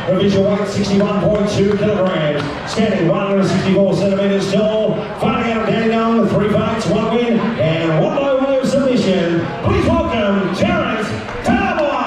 Official weight 61.2 kilograms. Standing 164 centimeters tall. Fighting out of Dandenong with 3 fights, 1 win, and 1 by way of submission. Please welcome Terence Tadebois.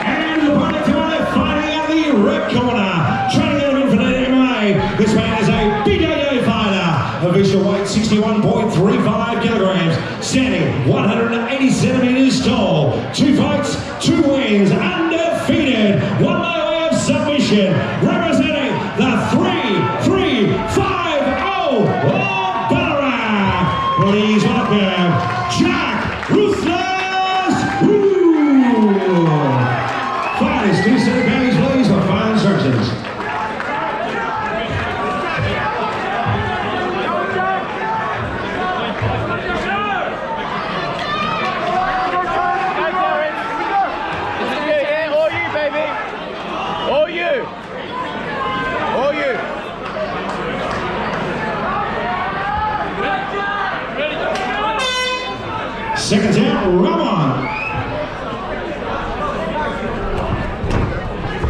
And the opponent to my left, fighting out of the red corner. Training out of Infinite MMA. This man is a BJJ fighter. Official weight 61.35 kilograms. Standing 180 centimeters tall. 2 fights, 2 wins, undefeated. 1 by way of submission. Representing the 3-3-5-0 of Ballarat. Please welcome Jack Ruthless. Fighters, 2 center bags, please, for final instructions. Seconds out, Ramon.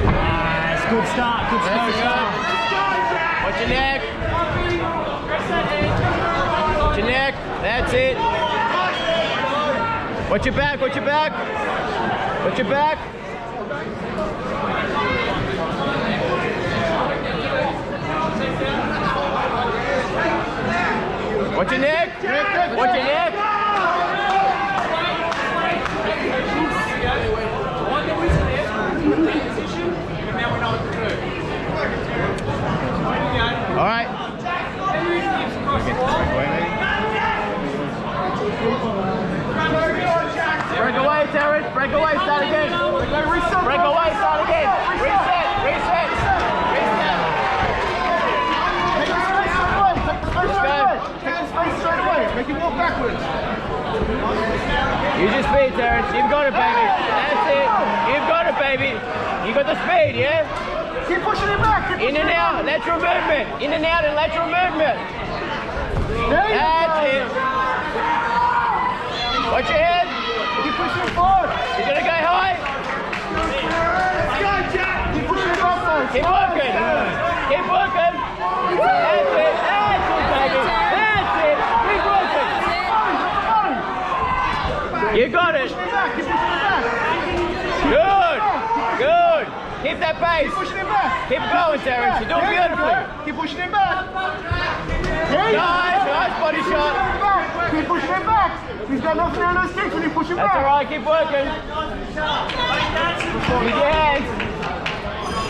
Nice, good start, good start. Watch your neck. Watch your neck, that's it. Watch your back, watch your back. Watch your back. Watch your neck, watch your neck. All right. Break away, Terence. Break away. Start again. Break away. Start again. Reset. Reset. Reset. Take the space straight away. Take the space straight away. Take the space straight away. Make it walk backwards. Use your speed, Terence. You've got it, baby. That's it. You've got it, baby. You got the speed, yeah? Keep pushing it back. In and out, lateral movement. In and out and lateral movement. That's it. Watch your head. Keep pushing it forward. You're gonna go high. Let's go, Jack. Keep pushing it backwards. Keep working. Keep working. That's it. That's it, baby. That's it. Keep working. You got it. Keep pushing it back. Good. Good. Keep that pace. Keep pushing it back. Keep going, Terence. You're doing beautifully. Keep pushing it back. Nice. Nice body shot. Keep pushing it back. He's got nothing on those kicks when you push him That's back. all right. Keep working. Use your hands.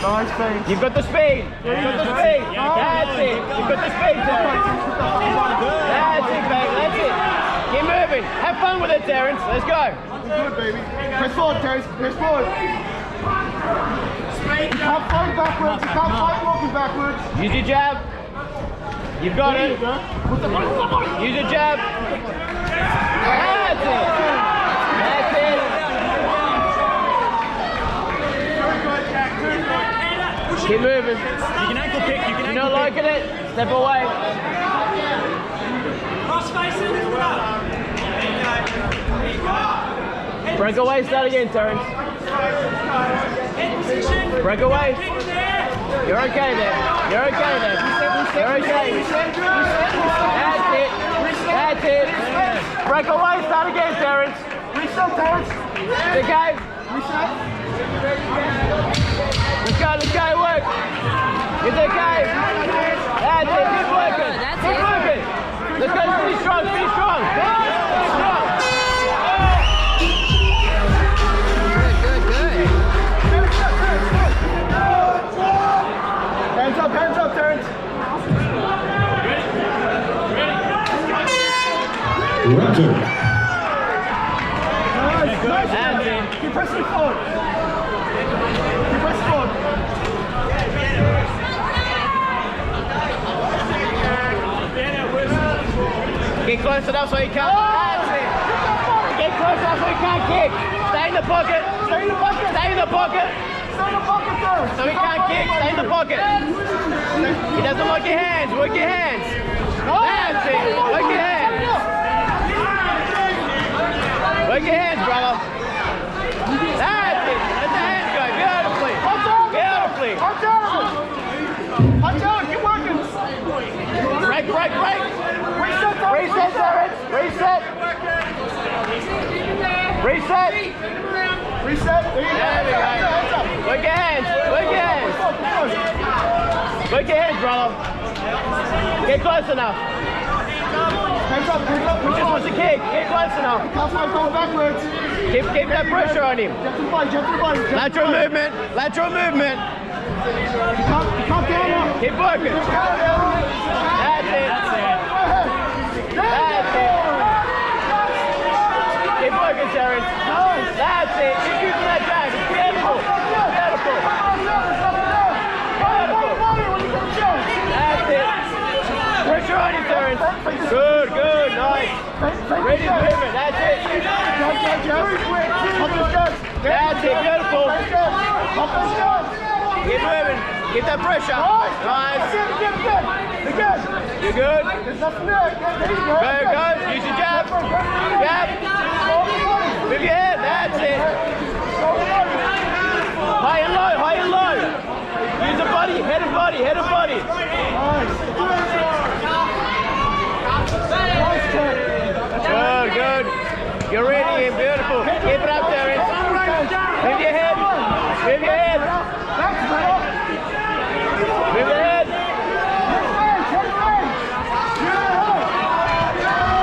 Nice face. You've got the speed. You've got the speed. That's it. You've got the speed, Terence. That's it, baby. That's it. Keep moving. Have fun with it, Terence. Let's go. Good, baby. Press forward, Terence. Press forward. You can't fight backwards. You can't fight walking backwards. Use your jab. You've got it. Use your jab. That's it. That's it. Keep moving. You can ankle pick, you can You're not liking it? Step away. cross facing, lift it up. There you go. Break away, start again, Terence. Head position. Break away. Kick there. You're okay there. You're okay there. You're okay. That's it. That's it. Break away, start again, Terence. Reset, Terence. It's okay. Reset. Let's go, work. It's okay. That's it, keep working. Keep working. Let's go, finish strong, finish strong. Finish strong. Good. Hands up, Terence. Round 2. Nice. That's it. Keep pressing forward. Keep pressing forward. Get close enough so you can't. That's it. Get close enough so you can't kick. Stay in the pocket. Stay in the pocket. Stay in the pocket. Stay in the pocket, Terence. So he can't kick. Stay in the pocket. He doesn't like your hands. Work your hands. That's it. Work your hands. Work your hands, brother. break. Reset, Terence. Reset. Reset. Reset. There we go. Look your hands. Look your hands, brother. Get close enough. Hands up. He just wants to kick. Get close enough. Can't fight going backwards. Keep that pressure on him. Jump to the body. Lateral movement. You can't down now. Keep working. That's it. Keep working, Terence. That's it. Keep using that drag. It's beautiful. That's it. Pressure on him, Terence. Good. Nice. Ready movement. That's it. That's it. Beautiful. Keep moving. Keep that pressure. Nice. You're good. Go. Use your jab. Move your head. That's it. High and low. Use the body. Head and body. Good. You're ready and beautiful. Keep it up, Terence. Move your head.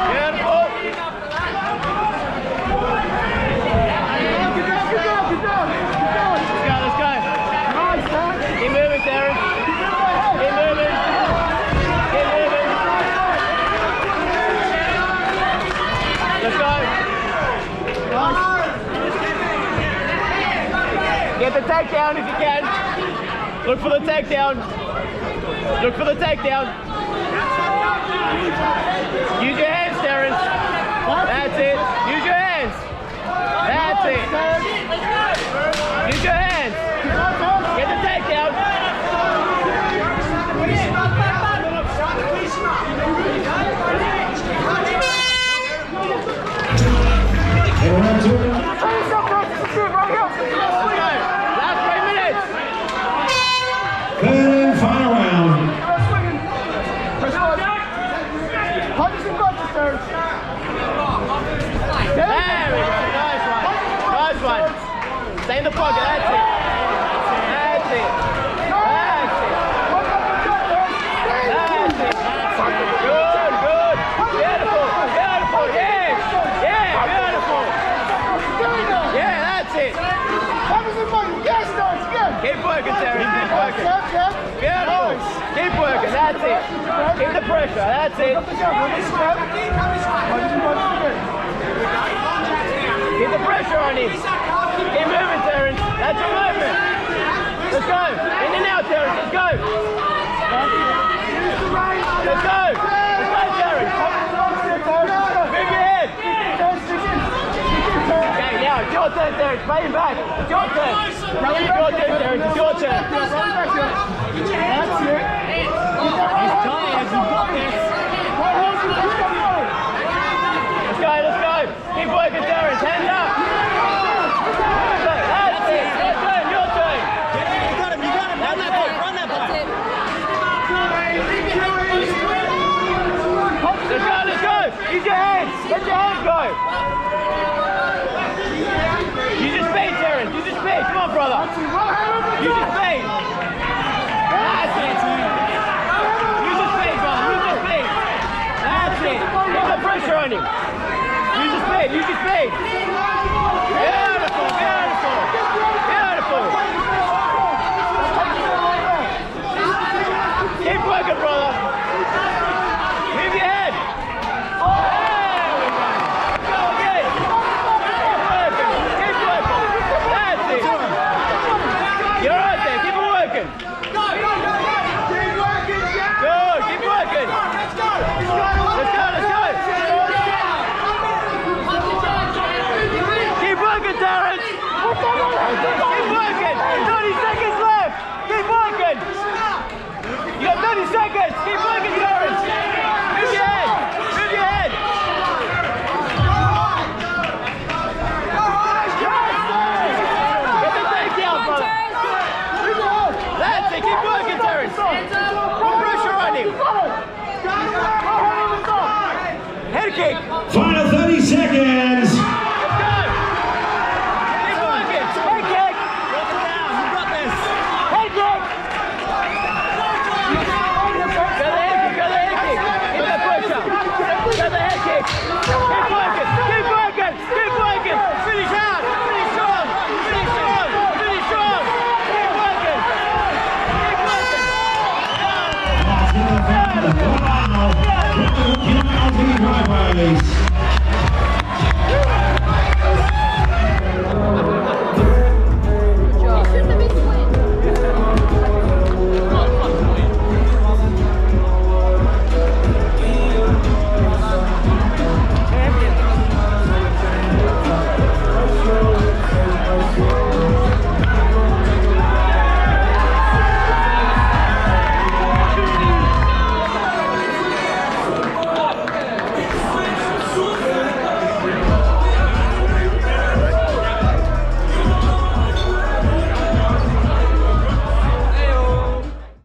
Beautiful. Let's go. Keep moving, Terence. Keep moving. Let's go. Get the takedown if you can. Look for the takedown. Use your hands, Terence. That's it. Use your hands. That's it. Use your hands. Get the takedown. Round two. Last 3 minutes. Third and final round. There we go. Nice one. Stay in the pocket. That's it. Good. Beautiful. Yeah, beautiful. Yeah, that's it. Keep working, Terence. Beautiful. Keep working. That's it. Keep the pressure. That's it. Keep the pressure on him. Keep moving, Terence. That's your movement. Let's go. In and out, Terence. Let's go. Let's go, Terence. Move your head. Okay, now it's your turn, Terence. Play him back. It's your turn. It's your turn, Terence. It's your turn. That's it. He's tired. You've got this. Let's go. Keep working, Terence. Hands up. That's it. Your turn. You got him. Run that ball. Let's go. Use your hands. Let your hands go. Use your speed, Terence. Use your speed. Come on, brother. Use your speed. That's it. Use your speed, brother. Use your speed. That's it. Keep the pressure on him. Use your speed. Beautiful. Keep working, brother. Move your head. There we go. Go again. Keep working. That's it. You're right there. Keep working. Good. Keep working. Let's go. seconds. Keep working. Head kick. Drop it down. You got this. Head kick. Go the head kick. Go the head kick. Hit the push up. Go the head kick. Keep working. Keep working. Keep working. Finish hard. Finish strong. Finish strong. Finish strong. Keep working. Keep working. Wow. Driveways.